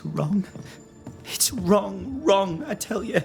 wrong. It's wrong, I tell you.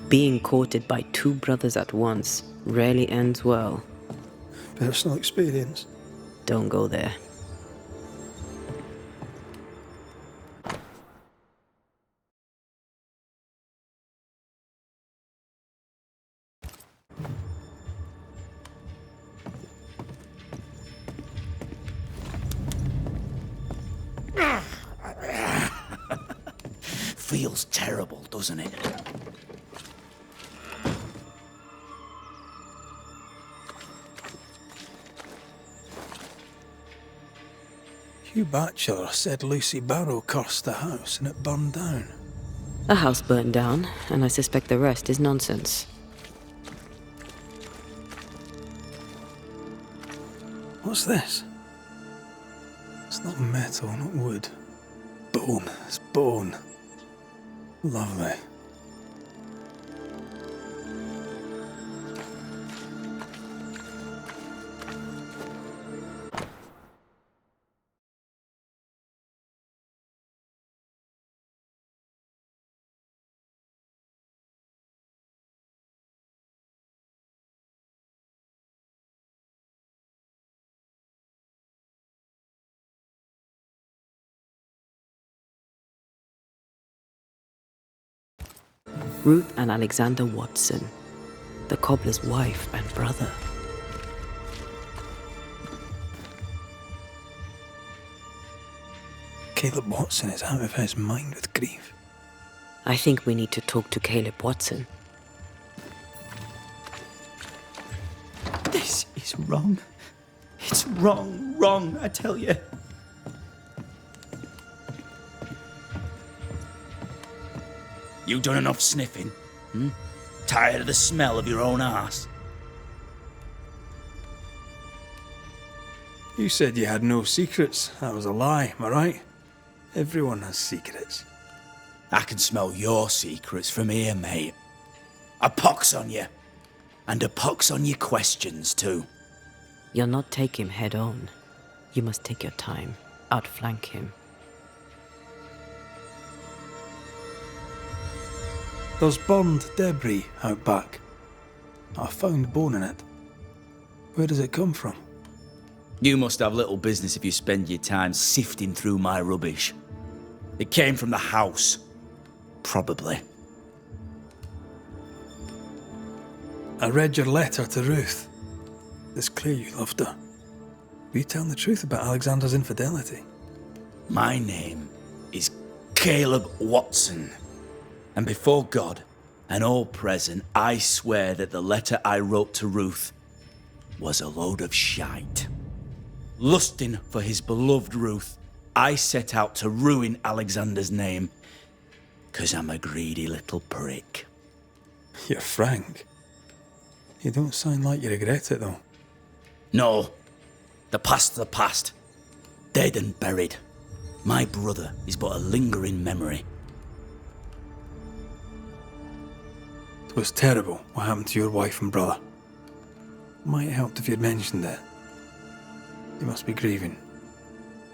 Being courted by two brothers at once rarely ends well. Personal experience. Don't go there. Feels terrible, doesn't it? Hugh Batchelor said Lucy Barrow cursed the house and it burned down. A house burned down, and I suspect the rest is nonsense. What's this? It's not metal, not wood. Bone. It's bone. Lovely. Ruth and Alexander Watson, the cobbler's wife and brother. Caleb Watson is out of his mind with grief. I think we need to talk to Caleb Watson. This is wrong. It's wrong, I tell you. You done enough sniffing? Tired of the smell of your own arse? You said you had no secrets. That was a lie, am I right? Everyone has secrets. I can smell your secrets from here, mate. A pox on you. And a pox on your questions, too. You'll not take him head on. You must take your time, outflank him. There's burned debris out back. I found bone in it. Where does it come from? You must have little business if you spend your time sifting through my rubbish. It came from the house. Probably. I read your letter to Ruth. It's clear you loved her. Were you telling the truth about Alexander's infidelity? My name is Caleb Watson. And before God and all present, I swear that the letter I wrote to Ruth was a load of shite. Lusting for his beloved Ruth, I set out to ruin Alexander's name, 'cause I'm a greedy little prick. You're frank. You don't sound like you regret it, though. No, the past's the past. Dead and buried. My brother is but a lingering memory. It was terrible what happened to your wife and brother. Might have helped if you'd mentioned it. You must be grieving.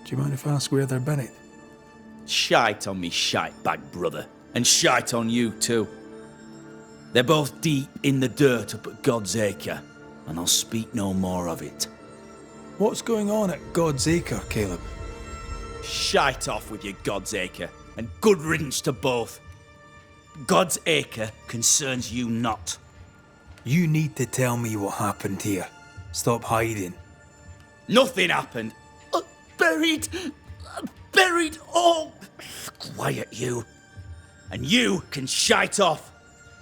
Do you mind if I ask where they're buried? Shite on me shite bag brother, and shite on you too. They're both deep in the dirt up at God's acre, and I'll speak no more of it. What's going on at God's Acre, Caleb? Shite off with your God's Acre, and good riddance to both. God's Acre concerns you not. You need to tell me what happened here. Stop hiding. Nothing happened. Buried. Buried. Oh, quiet you. And you can shite off,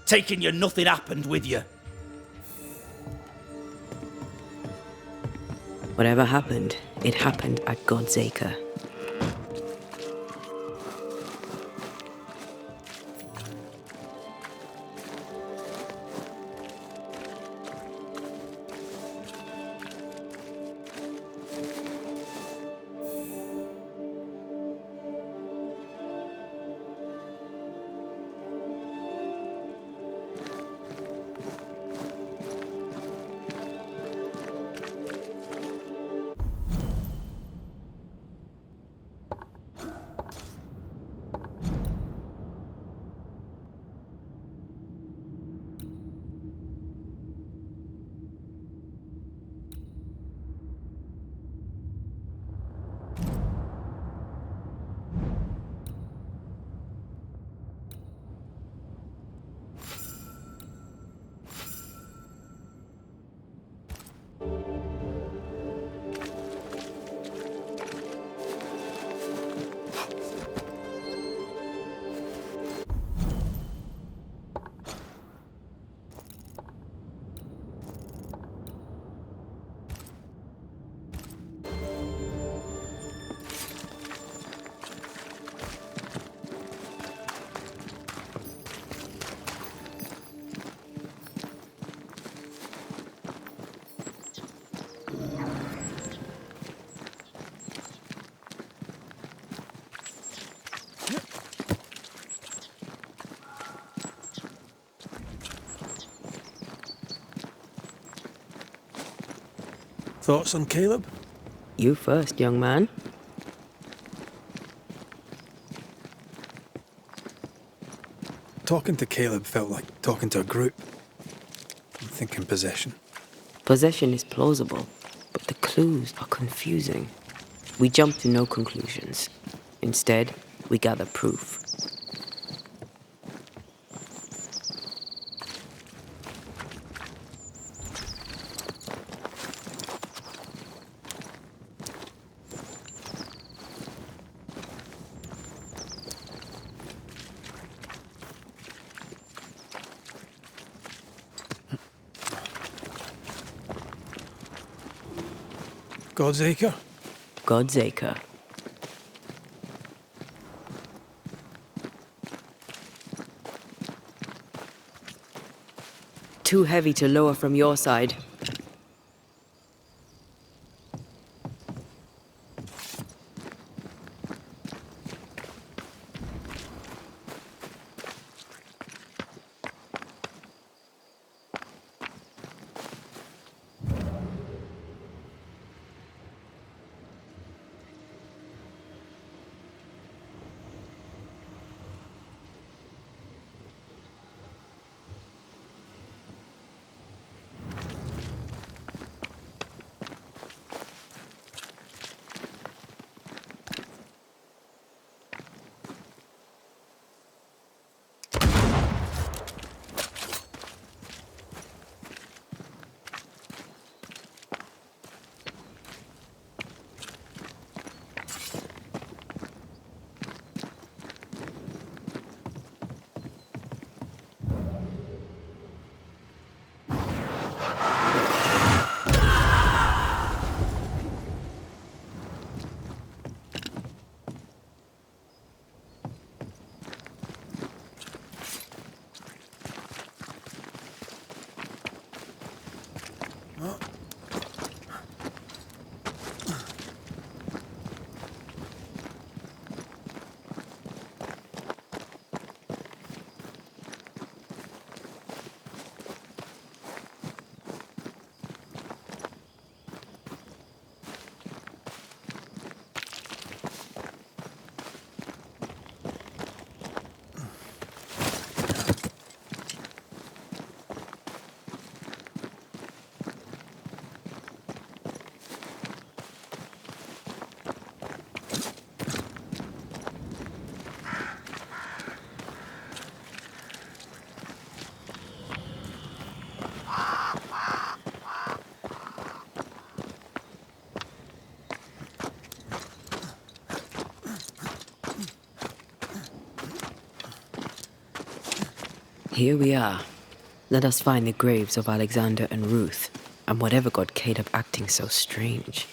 taking your nothing happened with you. Whatever happened, it happened at God's Acre. Thoughts on Caleb? You first, young man. Talking to Caleb felt like talking to a group. I'm thinking possession. Possession is plausible, but the clues are confusing. We jump to no conclusions. Instead, we gather proof. God's Acre? God's Acre. Too heavy to lower from your side. Here we are. Let us find the graves of Alexander and Ruth, and whatever got Caleb acting so strange.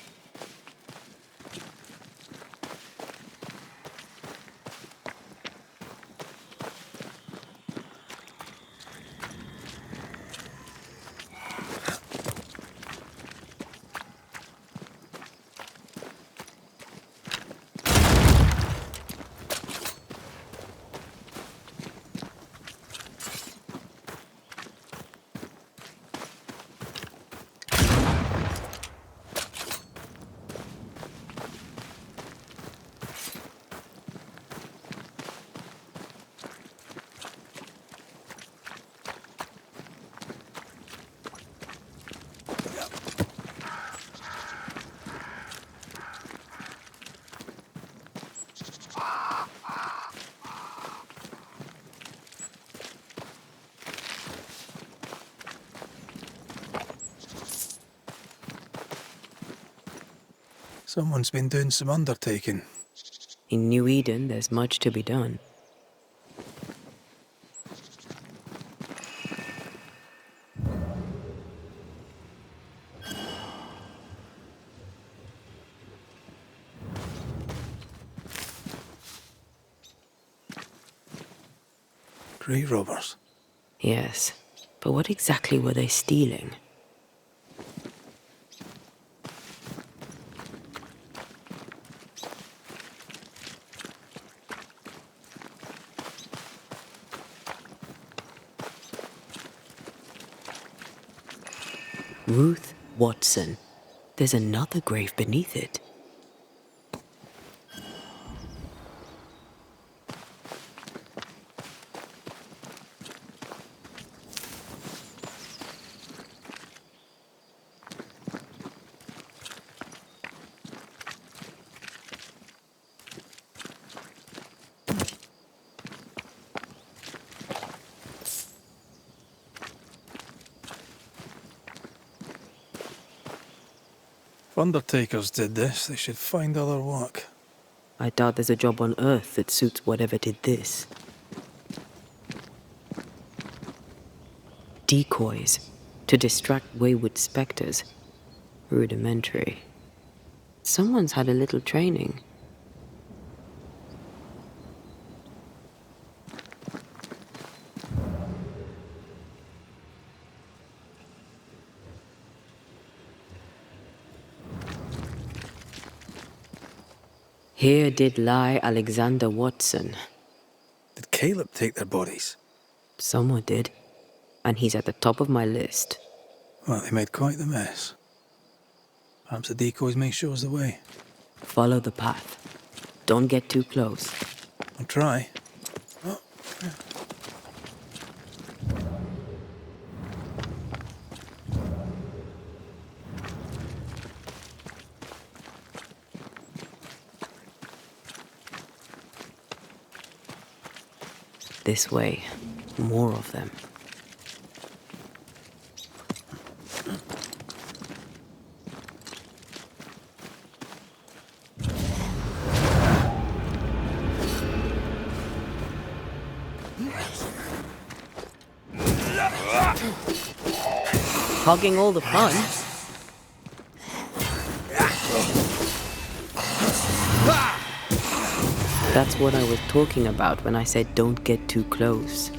Someone's been doing some undertaking. In New Eden, there's much to be done. Grave robbers. Yes, but what exactly were they stealing? Ruth Watson. There's another grave beneath it. If undertakers did this, they should find other work. I doubt there's a job on Earth that suits whatever did this. Decoys to distract wayward specters. Rudimentary. Someone's had a little training. Here did lie Alexander Watson. Did Caleb take their bodies? Someone did. And he's at the top of my list. Well, they made quite the mess. Perhaps the decoys may show us the way. Follow the path. Don't get too close. I'll try. Oh, yeah. This way. More of them. Hogging all the fun. That's what I was talking about when I said don't get too close.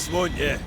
this, won't you?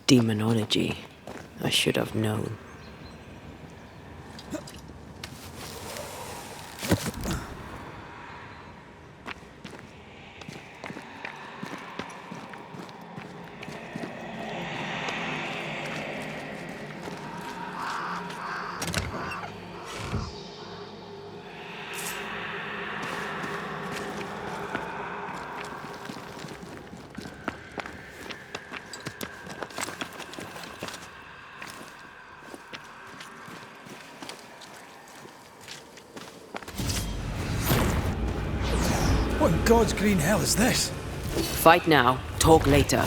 Demonology. I should have known. What in God's green hell is this? Fight now, talk later.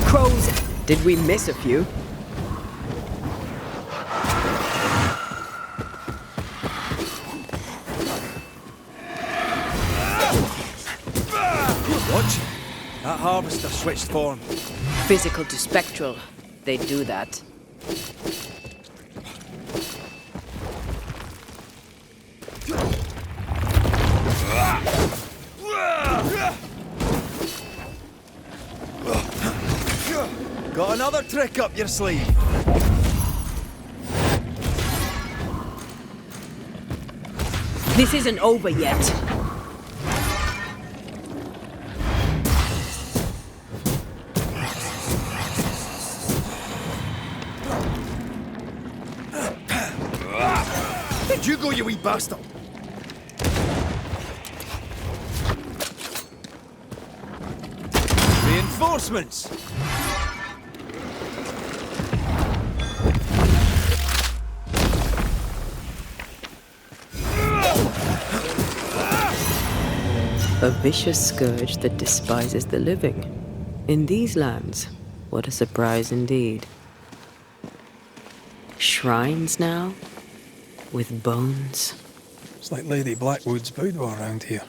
Crows! Did we miss a few? Watch. That harvester switched form. Physical to spectral. They do that. Got another trick up your sleeve. This isn't over yet. Where'd you go, you wee bastard? Reinforcements! A vicious scourge that despises the living. In these lands, what a surprise indeed. Shrines now? With bones? It's like Lady Blackwood's boudoir around here.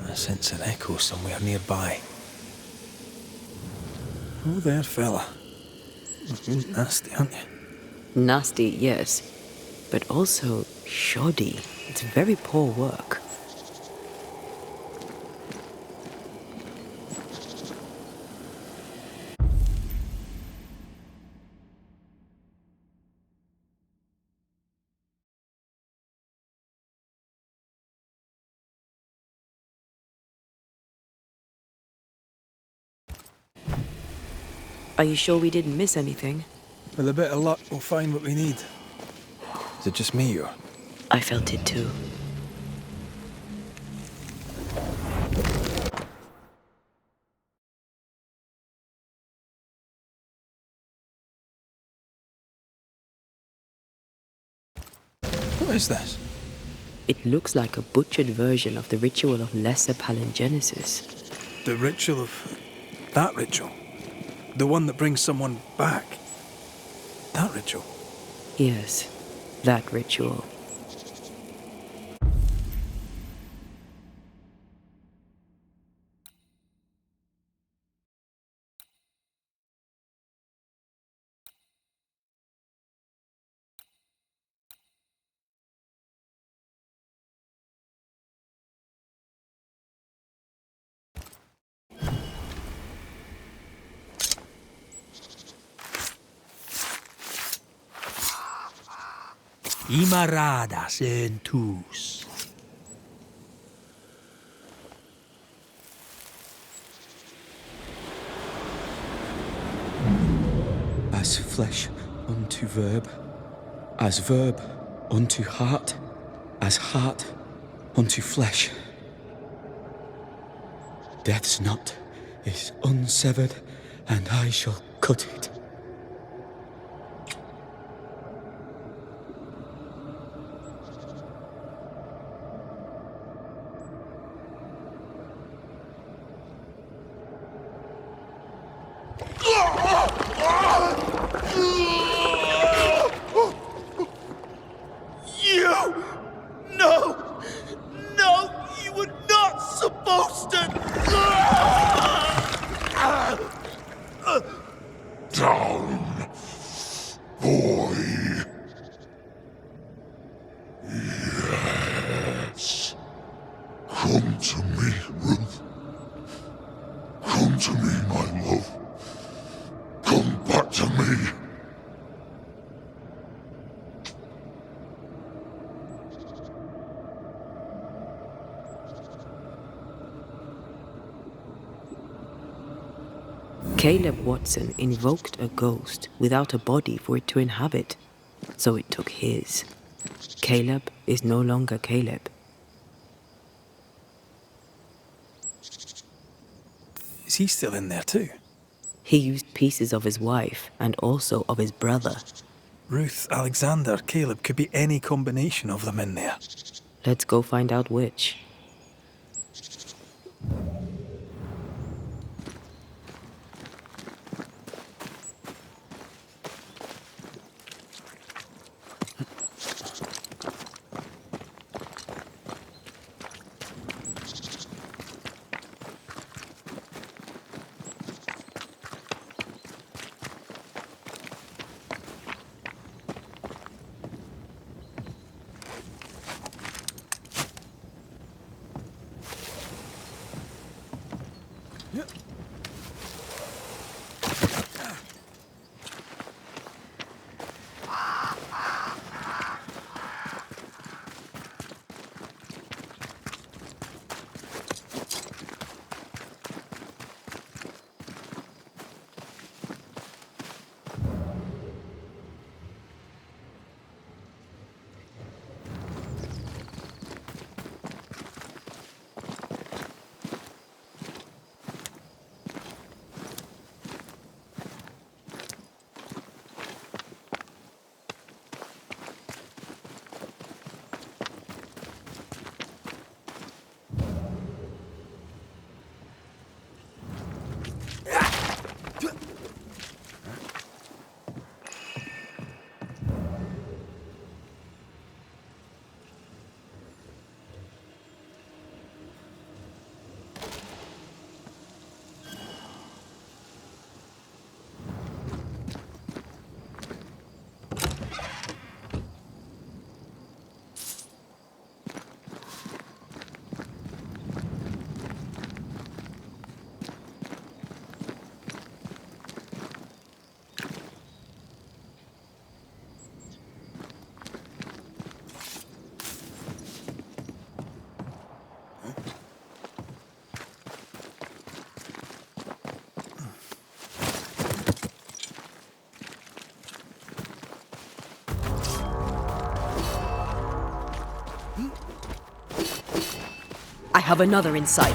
I sense an echo somewhere nearby. Oh there, fella. You're nasty, aren't you? Nasty, yes, but also shoddy. It's very poor work. Are you sure we didn't miss anything? With a bit of luck, we'll find what we need. Is it just me, or? I felt it too. What is this? It looks like a butchered version of the ritual of Lesser Palingenesis. The ritual of... that ritual? The one that brings someone back? That ritual? Yes, that ritual. Imaradas en tus. As flesh unto verb, as verb unto heart, as heart unto flesh. Death's knot is unsevered, and I shall cut it. You! No! No! You were not supposed to! Down, boy. Yes. Come to me, Ruth. Come to me, my love. Come back to me. Caleb Watson invoked a ghost without a body for it to inhabit, so it took his. Caleb is no longer Caleb. Is he still in there too? He used pieces of his wife and also of his brother. Ruth, Alexander, Caleb, could be any combination of them in there. Let's go find out which. have another in sight.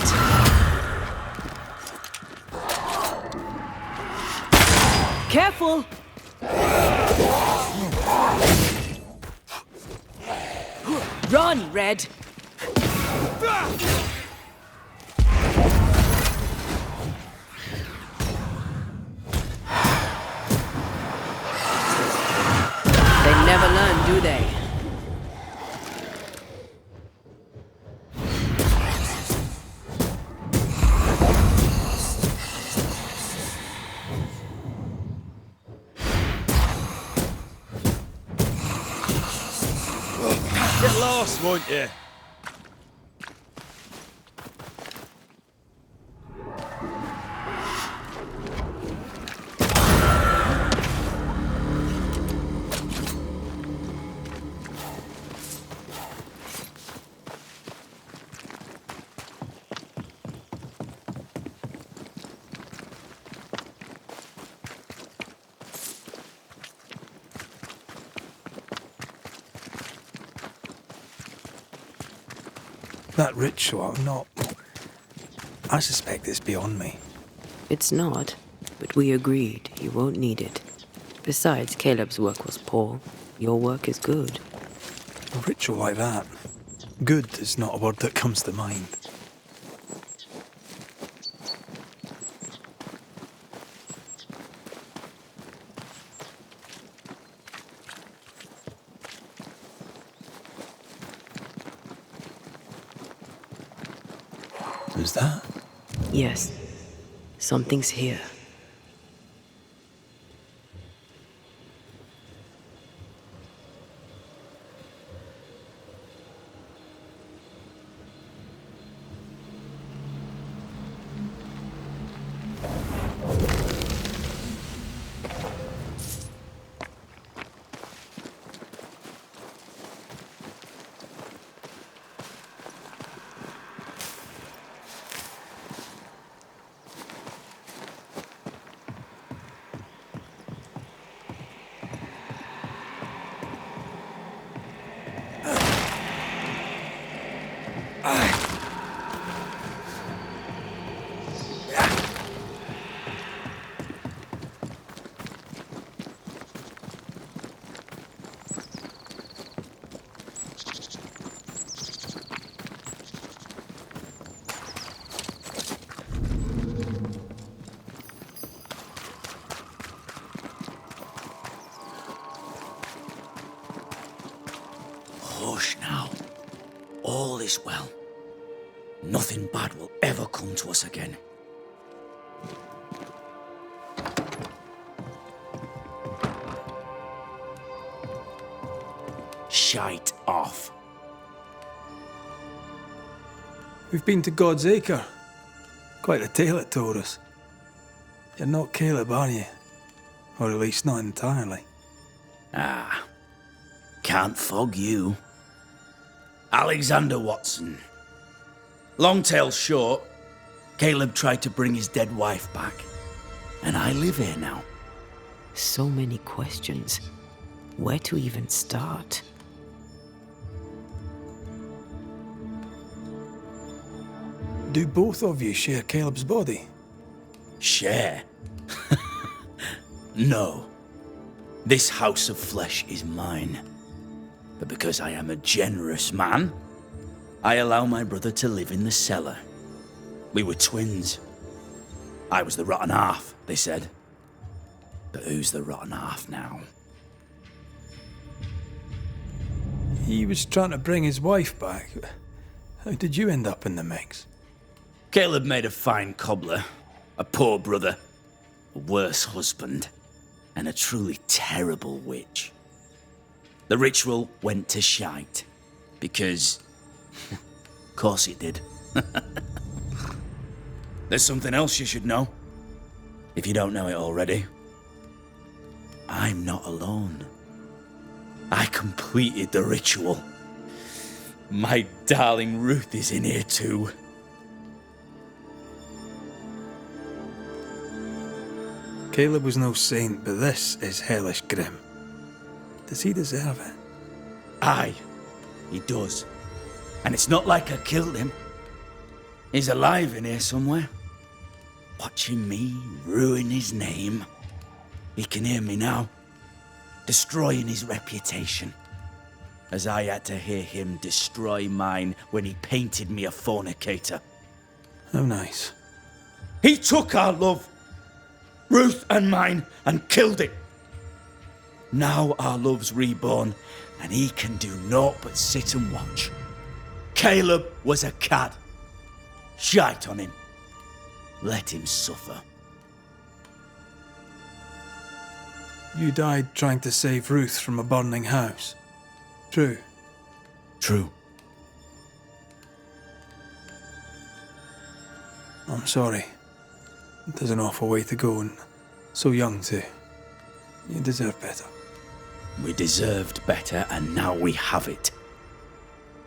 Careful! Run, Red! They never learn, do they? Get lost, won't you? That ritual, I suspect it's beyond me. It's not, but we agreed you won't need it. Besides, Caleb's work was poor. Your work is good. A ritual like that, good is not a word that comes to mind. Who's that? Yes, something's here. Hush now. All is well. Nothing bad will ever come to us again. Shite off. We've been to God's Acre. Quite a tale it told us. You're not Caleb, are you? Or at least not entirely. Ah, can't fog you. Alexander Watson. Long tale short, Caleb tried to bring his dead wife back. And I live here now. So many questions. Where to even start? Do both of you share Caleb's body? Share? No. This house of flesh is mine. But because I am a generous man, I allow my brother to live in the cellar. We were twins. I was the rotten half, they said. But who's the rotten half now? He was trying to bring his wife back. How did you end up in the mix? Caleb made a fine cobbler, a poor brother, a worse husband, and a truly terrible witch. The ritual went to shite, because... of course it did. There's something else you should know, if you don't know it already. I'm not alone. I completed the ritual. My darling Ruth is in here too. Caleb was no saint, but this is hellish grim. Does he deserve it? Aye, he does. And it's not like I killed him. He's alive in here somewhere, watching me ruin his name. He can hear me now, destroying his reputation, as I had to hear him destroy mine when he painted me a fornicator. How nice. He took our love, Ruth and mine, and killed it. Now our love's reborn, and he can do naught but sit and watch. Caleb was a cad. Shite on him. Let him suffer. You died trying to save Ruth from a burning house. True. True. I'm sorry. There's an awful way to go, and so young too. You deserve better. We deserved better, and now we have it.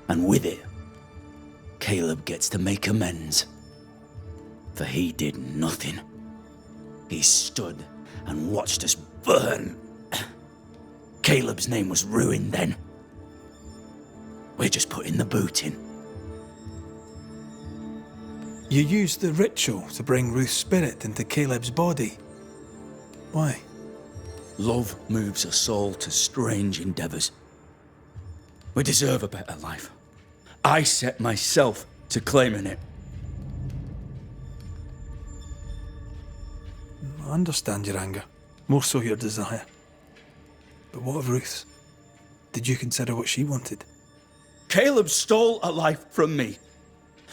And with it, Caleb gets to make amends. For he did nothing. He stood and watched us burn. Caleb's name was ruined then. We're just putting the boot in. You used the ritual to bring Ruth's spirit into Caleb's body. Why? Love moves a soul to strange endeavors. We deserve a better life. I set myself to claiming it. I understand your anger, more so your desire. But what of Ruth's? Did you consider what she wanted? Caleb stole a life from me,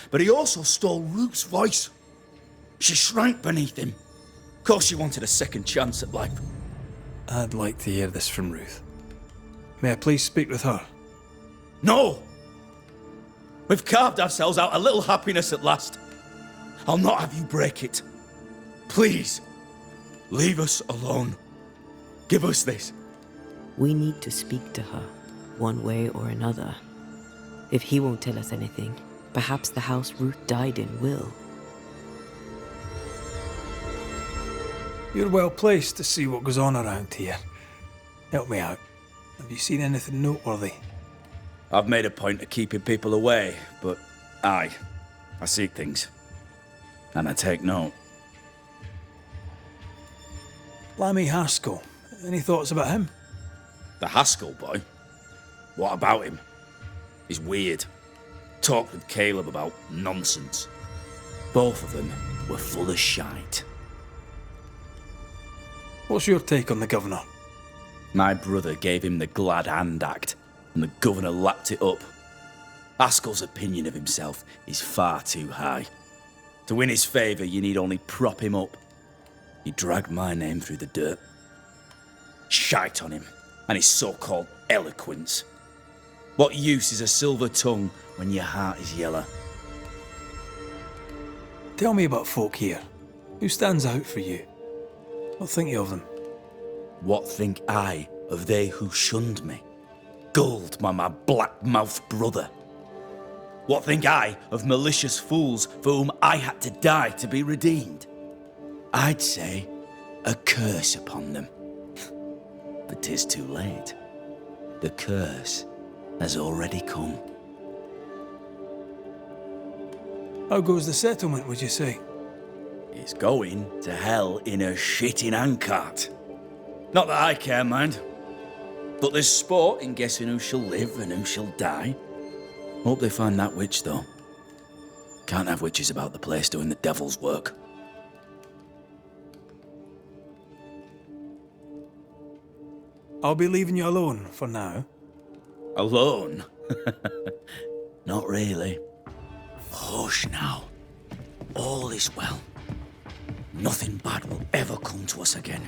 but he also stole Ruth's voice. She shrank beneath him. Of course she wanted a second chance at life. I'd like to hear this from Ruth. May I please speak with her? No! We've carved ourselves out a little happiness at last. I'll not have you break it. Please, leave us alone. Give us this. We need to speak to her, one way or another. If he won't tell us anything, perhaps the house Ruth died in will. You're well placed to see what goes on around here. Help me out. Have you seen anything noteworthy? I've made a point of keeping people away, but I seek things. And I take note. Lammy Haskell. Any thoughts about him? The Haskell boy? What about him? He's weird. Talked with Caleb about nonsense. Both of them were full of shite. What's your take on the governor? My brother gave him the glad hand act, and the governor lapped it up. Haskell's opinion of himself is far too high. To win his favour, you need only prop him up. He dragged my name through the dirt. Shite on him, and his so-called eloquence. What use is a silver tongue when your heart is yellow? Tell me about folk here. Who stands out for you? What think you of them? What think I of they who shunned me? Gulled by my black-mouthed brother. What think I of malicious fools for whom I had to die to be redeemed? I'd say a curse upon them. But 'tis too late. The curse has already come. How goes the settlement, would you say? It's going to hell in a shitting handcart. Not that I care, mind. But there's sport in guessing who shall live and who shall die. Hope they find that witch, though. Can't have witches about the place doing the devil's work. I'll be leaving you alone for now. Alone? Not really. Hush now. All is well. Nothing bad will ever come to us again.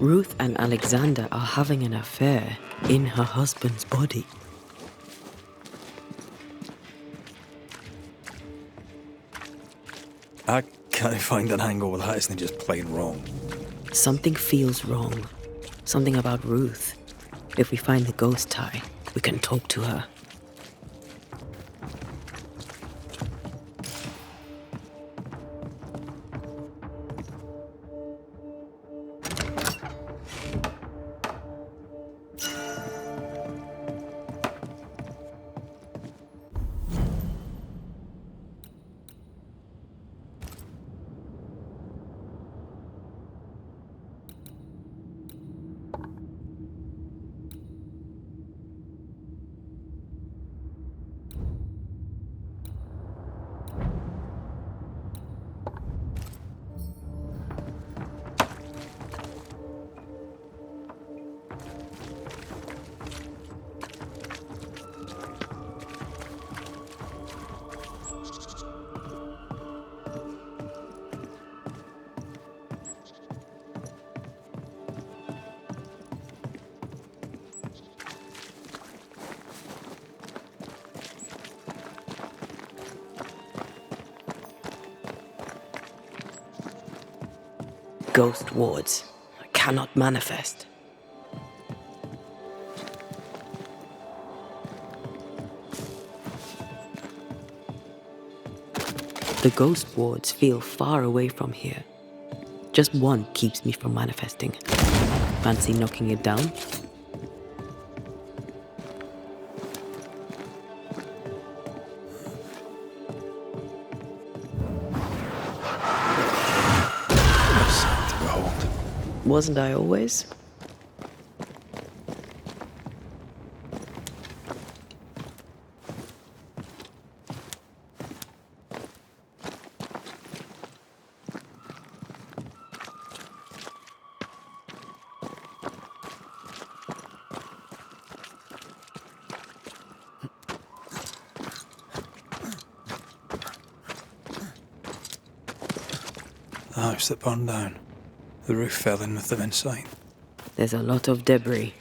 Ruth and Alexander are having an affair in her husband's body. I can't find an angle that isn't just plain wrong. Something feels wrong. Something about Ruth. If we find the ghost tie, we can talk to her. Ghost wards. I cannot manifest. The ghost wards feel far away from here. Just one keeps me from manifesting. Fancy knocking it down? Wasn't I always? The house that burned down. The roof fell in with them inside. There's a lot of debris.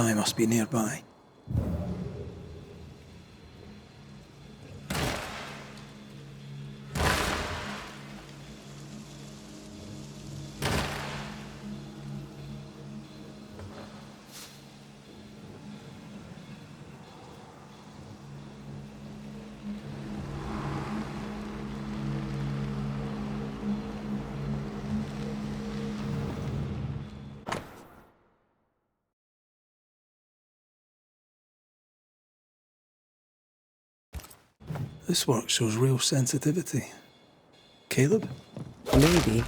time must be nearby. This work shows real sensitivity. Caleb? Maybe.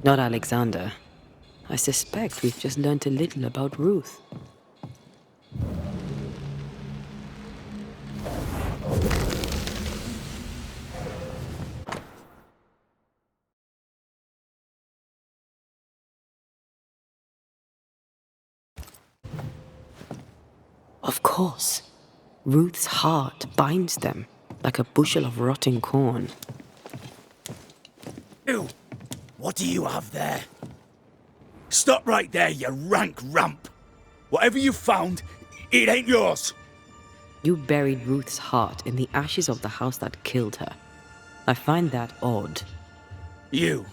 Not Alexander. I suspect we've just learnt a little about Ruth. Of course. Ruth's heart binds them like a bushel of rotting corn. Ew! What do you have there? Stop right there, you rank ramp! Whatever you found, it ain't yours! You buried Ruth's heart in the ashes of the house that killed her. I find that odd. You,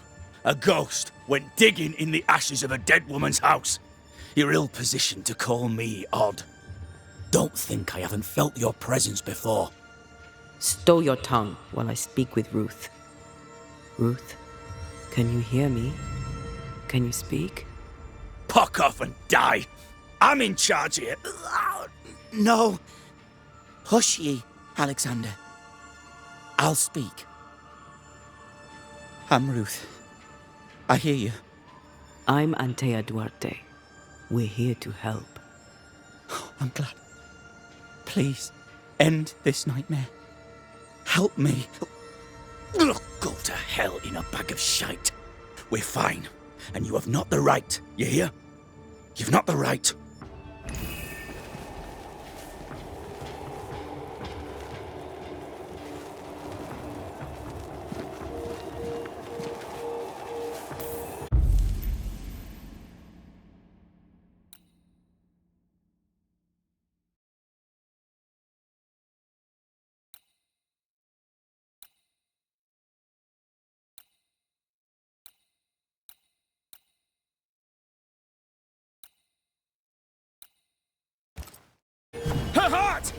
a ghost, went digging in the ashes of a dead woman's house. You're ill-positioned to call me odd. Don't think I haven't felt your presence before. Stow your tongue while I speak with Ruth. Ruth, can you hear me? Can you speak? Puck off and die! I'm in charge here. No. Hush ye, Alexander. I'll speak. I'm Ruth. I hear you. I'm Antea Duarte. We're here to help. I'm glad. Please, end this nightmare. Help me. Ugh, go to hell in a bag of shite. We're fine, and you have not the right, you hear? You've not the right. Her heart!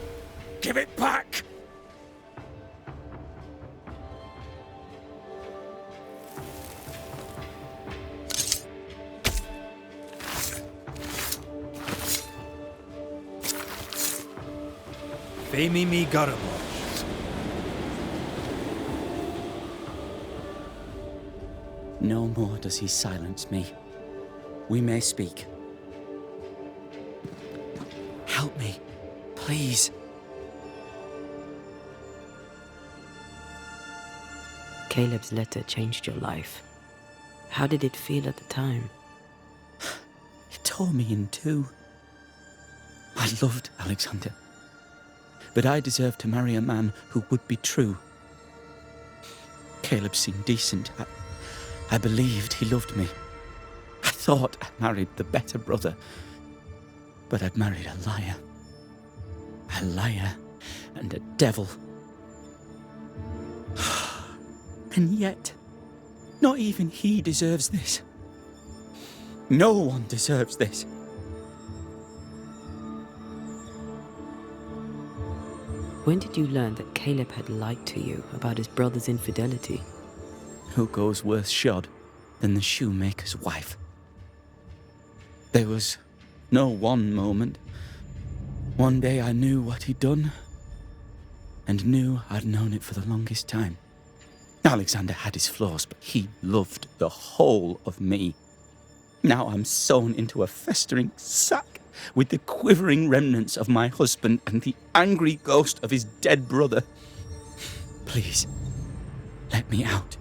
Give it back! Femi mi garamo. No more does he silence me. We may speak. Help me, please. Caleb's letter changed your life. How did it feel at the time? It tore me in two. I loved Alexander, but I deserved to marry a man who would be true. Caleb seemed decent. I believed he loved me. I thought I married the better brother, but I'd married a liar. A liar and a devil. And yet, not even he deserves this. No one deserves this. When did you learn that Caleb had lied to you about his brother's infidelity? Who goes worse shod than the shoemaker's wife? There was no one moment. One day I knew what he'd done, and knew I'd known it for the longest time. Alexander had his flaws, but he loved the whole of me. Now I'm sewn into a festering sack with the quivering remnants of my husband and the angry ghost of his dead brother. Please, let me out.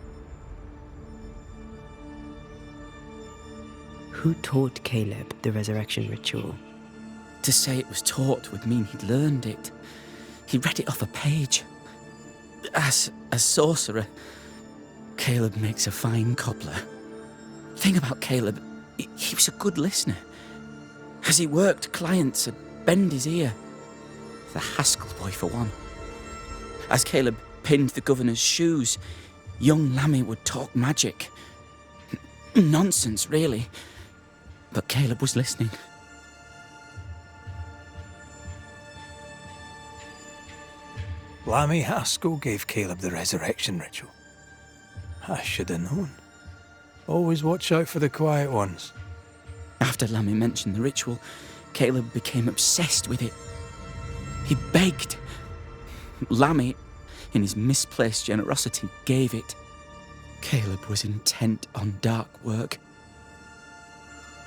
Who taught Caleb the resurrection ritual? To say it was taught would mean he'd learned it. He read it off a page. As a sorcerer, Caleb makes a fine cobbler. The thing about Caleb, he was a good listener. As he worked, clients had bend his ear. The Haskell boy, for one. As Caleb pinned the governor's shoes, young Lammy would talk magic. Nonsense, really. But Caleb was listening. Lammy Haskell gave Caleb the resurrection ritual. I should have known. Always watch out for the quiet ones. After Lammy mentioned the ritual, Caleb became obsessed with it. He begged. Lammy, in his misplaced generosity, gave it. Caleb was intent on dark work.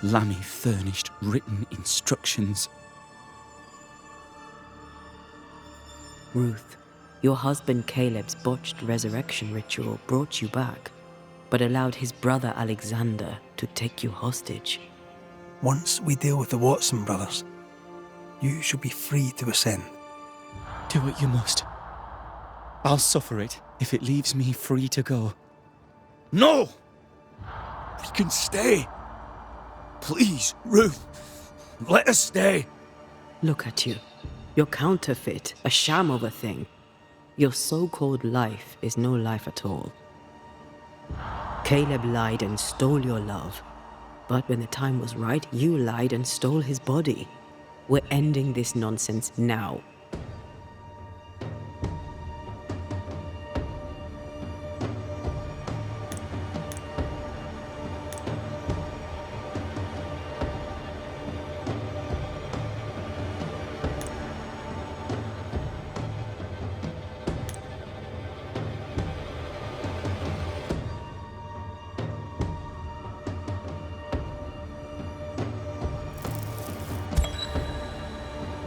Lammy furnished written instructions. Ruth, your husband Caleb's botched resurrection ritual brought you back, but allowed his brother Alexander to take you hostage. Once we deal with the Watson brothers, you shall be free to ascend. Do what you must. I'll suffer it if it leaves me free to go. No! We can stay. Please, Ruth. Let us stay. Look at you. You're counterfeit, a sham of a thing. Your so-called life is no life at all. Caleb lied and stole your love. But when the time was right, you lied and stole his body. We're ending this nonsense now.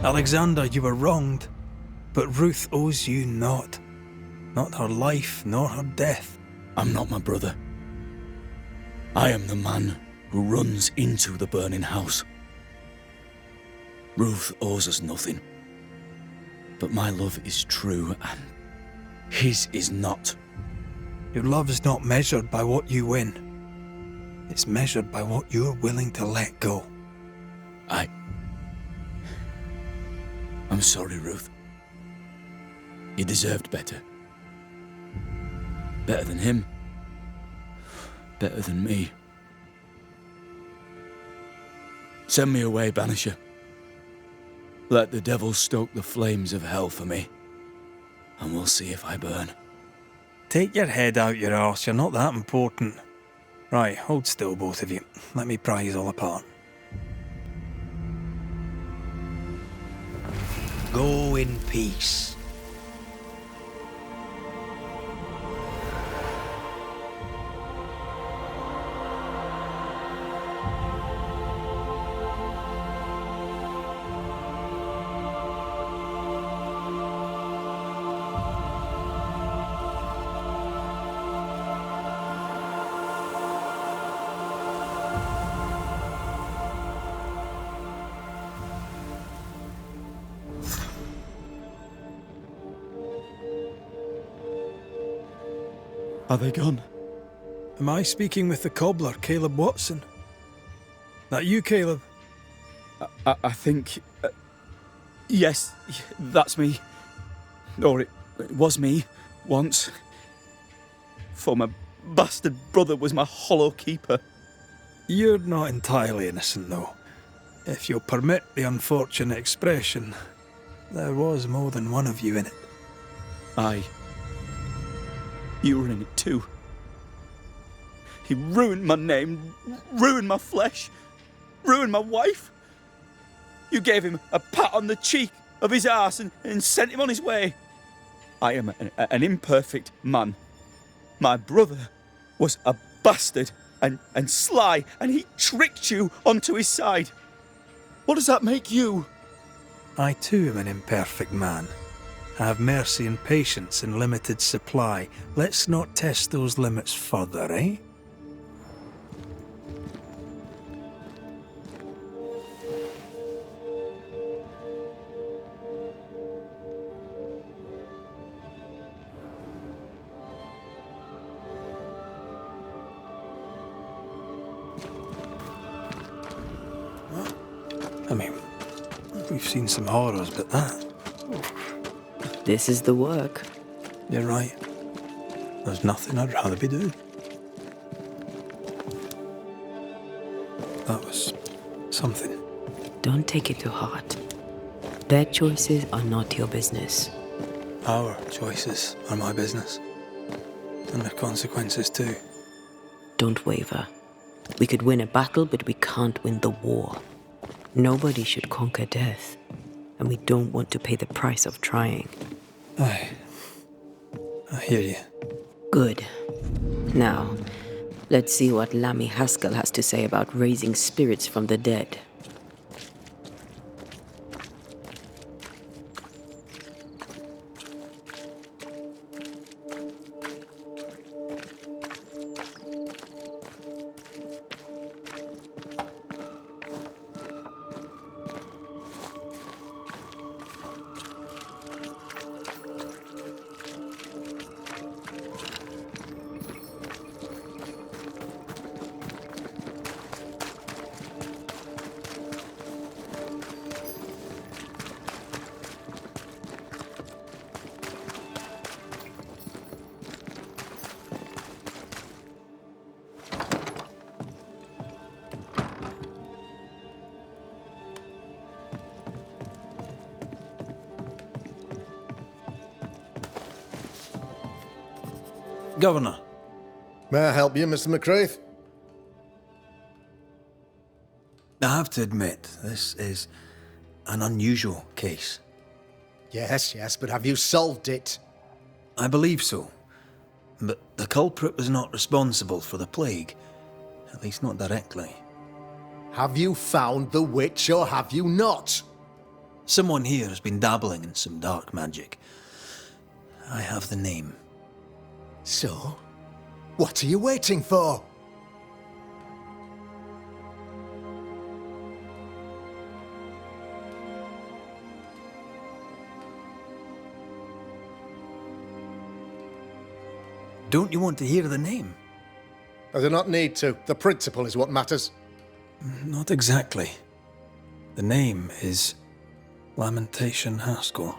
Alexander, you were wronged, but Ruth owes you naught. Not her life, nor her death. I'm not my brother. I am the man who runs into the burning house. Ruth owes us nothing. But my love is true, and his is not. Your love is not measured by what you win. It's measured by what you're willing to let go. I'm sorry, Ruth. You deserved better. Better than him. Better than me. Send me away, Banisher. Let the devil stoke the flames of hell for me, and we'll see if I burn. Take your head out your arse, you're not that important. Right, hold still, both of you. Let me pry you all apart. Go in peace. Are they gone? Am I speaking with the cobbler, Caleb Watson? That you, Caleb? I think... yes, that's me. Or it was me, once. For my bastard brother was my hollow keeper. You're not entirely innocent, though. If you'll permit the unfortunate expression, there was more than one of you in it. Aye. You were in it too. He ruined my name, ruined my flesh, ruined my wife. You gave him a pat on the cheek of his arse and sent him on his way. I am an imperfect man. My brother was a bastard and sly, and he tricked you onto his side. What does that make you? I too am an imperfect man. I have mercy and patience in limited supply. Let's not test those limits further, eh? We've seen some horrors, but that... This is the work. You're right. There's nothing I'd rather be doing. That was something. Don't take it to heart. Their choices are not your business. Our choices are my business. And their consequences too. Don't waver. We could win a battle, but we can't win the war. Nobody should conquer death. And we don't want to pay the price of trying. Aye. I hear you. Good. Now, let's see what Lammy Haskell has to say about raising spirits from the dead. Governor. May I help you, Mr. McCraith? I have to admit, this is an unusual case. Yes, but have you solved it? I believe so. But the culprit was not responsible for the plague. At least not directly. Have you found the witch or have you not? Someone here has been dabbling in some dark magic. I have the name. So, what are you waiting for? Don't you want to hear the name? I do not need to. The principle is what matters. Not exactly. The name is Lamentation Haskell.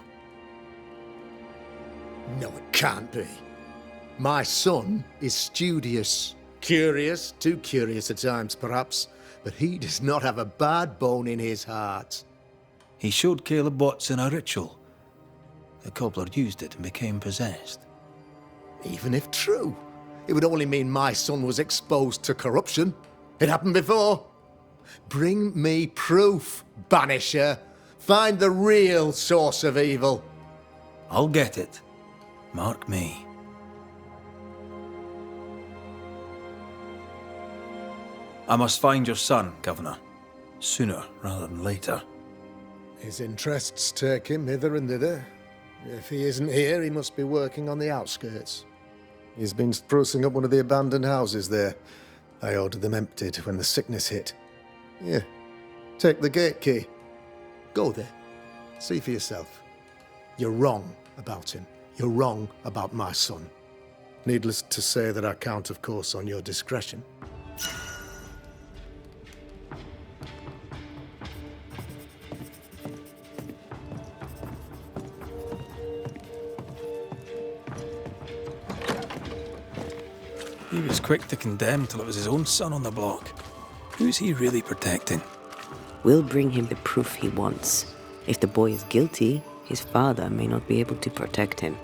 No, it can't be. My son is studious. Curious, too curious at times perhaps, but he does not have a bad bone in his heart. He showed Caleb Watson a ritual. The cobbler used it and became possessed. Even if true, it would only mean my son was exposed to corruption. It happened before. Bring me proof, Banisher. Find the real source of evil. I'll get it. Mark me. I must find your son, Governor. Sooner rather than later. His interests take him hither and thither. If he isn't here, he must be working on the outskirts. He's been sprucing up one of the abandoned houses there. I ordered them emptied when the sickness hit. Here, take the gate key. Go there. See for yourself. You're wrong about him. You're wrong about my son. Needless to say that I count, of course, on your discretion. He was quick to condemn till it was his own son on the block. Who's he really protecting? We'll bring him the proof he wants. If the boy is guilty, his father may not be able to protect him.